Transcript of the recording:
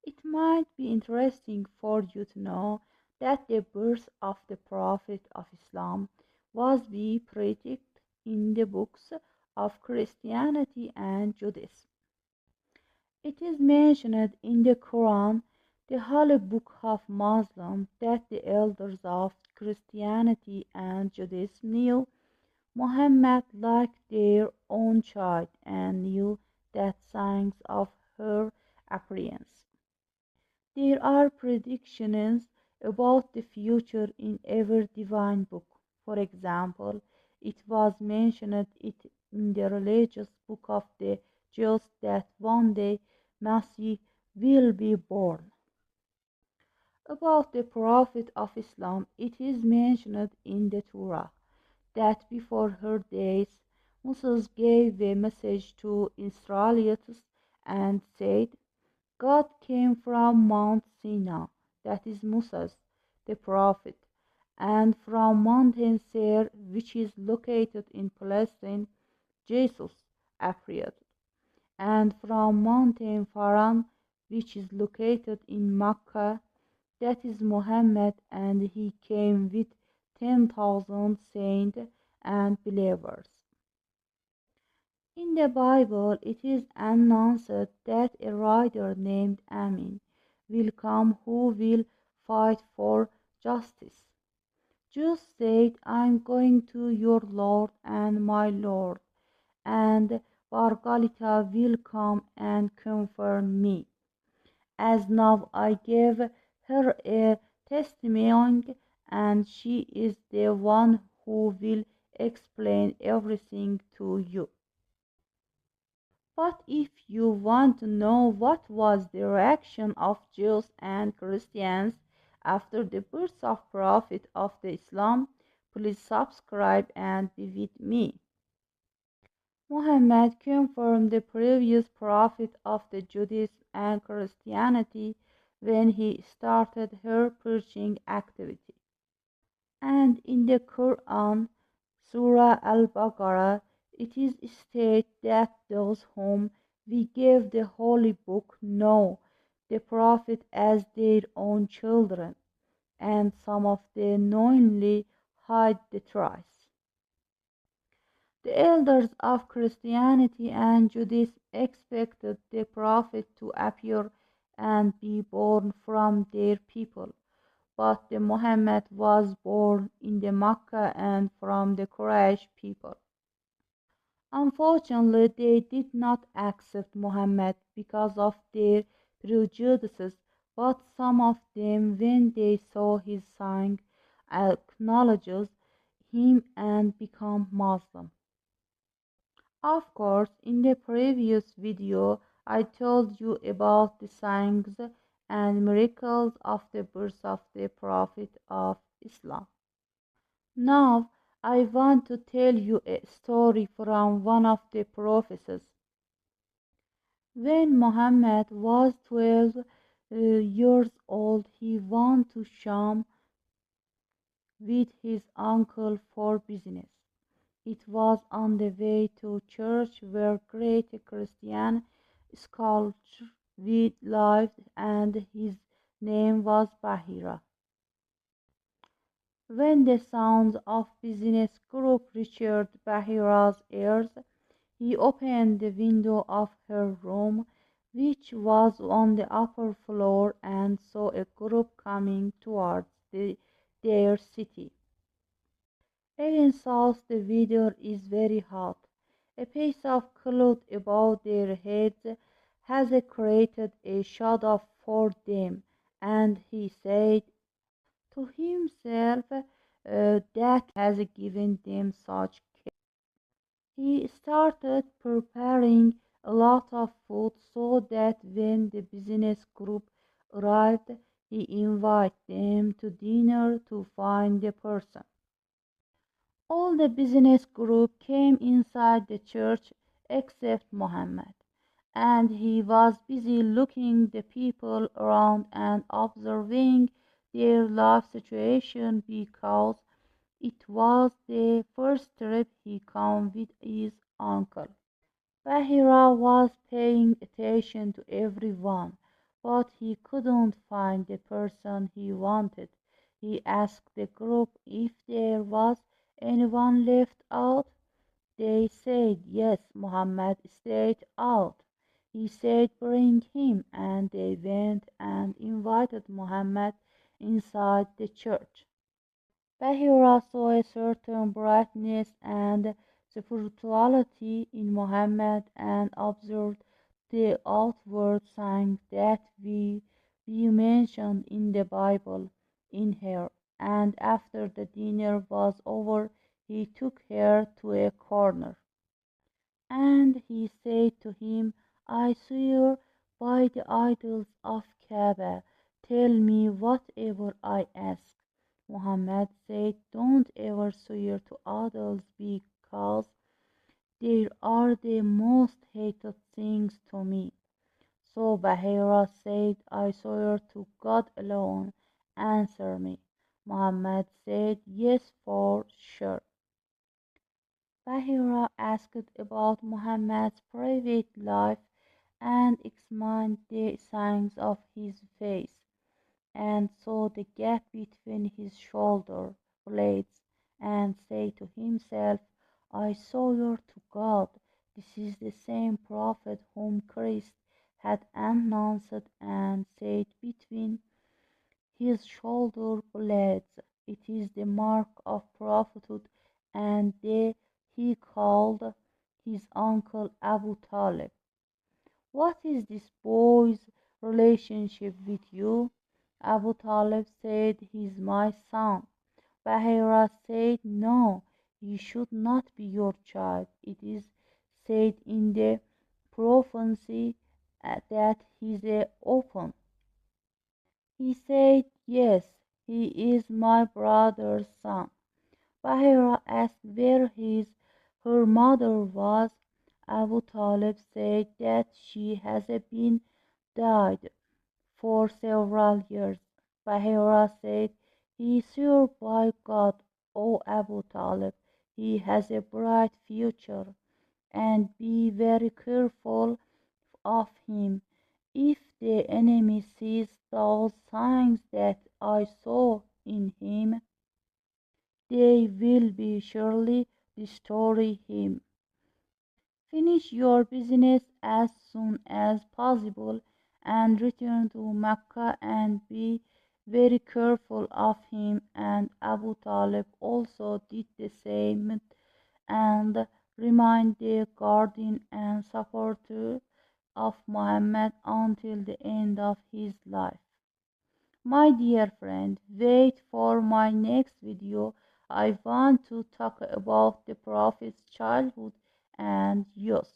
It might be interesting for you to know that the birth of the Prophet of Islam was be predicted in the books of Christianity and Judaism. It is mentioned in the Quran, the holy book of Muslims, that the elders of Christianity and Judaism knew Muhammad like their own child and knew that signs of her appearance. There are predictions about the future in every divine book. For example, it was mentioned in the religious book of the Jews that one day Messiah will be born. About the Prophet of Islam, it is mentioned in the Torah that before her days, Moses gave a message to Israelites and said, God came from Mount Sinai, that is Moses, the prophet, and from Mountain Seir, which is located in Palestine, Jesus appeared, and from Mountain Faran, which is located in Mecca, that is Muhammad, and he came with 10,000 saints and believers. In the Bible, it is announced that a rider named Amin will come who will fight for justice. Just said, I am going to your Lord and my Lord, and Bargalita will come and confirm me. As now I gave her a testimony, and she is the one who will explain everything to you. But if you want to know what was the reaction of Jews and Christians after the birth of Prophet of the Islam, please subscribe and be with me. Muhammad confirmed the previous prophet of the Judaism and Christianity when he started her preaching activity. And in the Quran, Surah Al-Baqarah, it is stated that those whom we gave the holy book know the prophet as their own children, and some of them knowingly hide the truth. The elders of Christianity and Judaism expected the prophet to appear and be born from their people, but the Muhammad was born in the Mecca and from the Quraysh people. Unfortunately, they did not accept Muhammad because of their prejudices, but some of them, when they saw his sign, acknowledged him and become Muslim. Of course, in the previous video, I told you about the signs and miracles of the birth of the Prophet of Islam. Now, I want to tell you a story from one of the prophecies. When Muhammad was 12 years old, he went to Sham with his uncle for business. It was on the way to church where great Christian scholar lived, and his name was Bahira. When the sounds of business group reached Bahira's ears, he opened the window of her room, which was on the upper floor, and saw a group coming towards their city. Even south the weather is very hot. A piece of cloth above their heads has created a shadow for them, and he said to himself that has given them such care. He started preparing a lot of food so that when the business group arrived, he invited them to dinner to find the person. All the business group came inside the church except Mohammed, and he was busy looking the people around and observing their life situation because it was the first trip he came with his uncle. Bahira was paying attention to everyone, but he couldn't find the person he wanted. He asked the group if there was anyone left out. They said yes. Muhammad stayed out. He said bring him, and they went and invited Muhammad inside the church. Bahira saw a certain brightness and spirituality in Muhammad and observed the outward signs that we mentioned in the Bible in her. And after the dinner was over, he took her to a corner. And he said to him, I swear by the idols of Kaaba, tell me whatever I ask. Muhammad said, don't ever swear to idols because they are the most hated things to me. So Bahira said, I swear to God alone, answer me. Muhammad said, yes, for sure. Bahira asked about Muhammad's private life and examined the signs of his face, and saw the gap between his shoulder blades, and said to himself, I swear to God, this is the same prophet whom Christ had announced, and said between his shoulder blades, it is the mark of prophethood, and he called his uncle Abu Talib. What is this boy's relationship with you? Abu Talib said, he is my son. Bahira said, no, he should not be your child. It is said in the prophecy that he is a orphan. He said, yes, he is my brother's son. Bahira asked where her mother was. Abu Talib said that she has been died for several years. Bahira said, he swore by God, O Abu Talib, he has a bright future, and be very careful of him. If the enemy sees those signs that I saw in him, they will be surely destroy him. Finish your business as soon as possible and return to Mecca and be very careful of him. And Abu Talib also did the same and remained the guardian and supporter of Muhammad until the end of his life. My dear friend, wait for my next video. I want to talk about the Prophet's childhood and youth.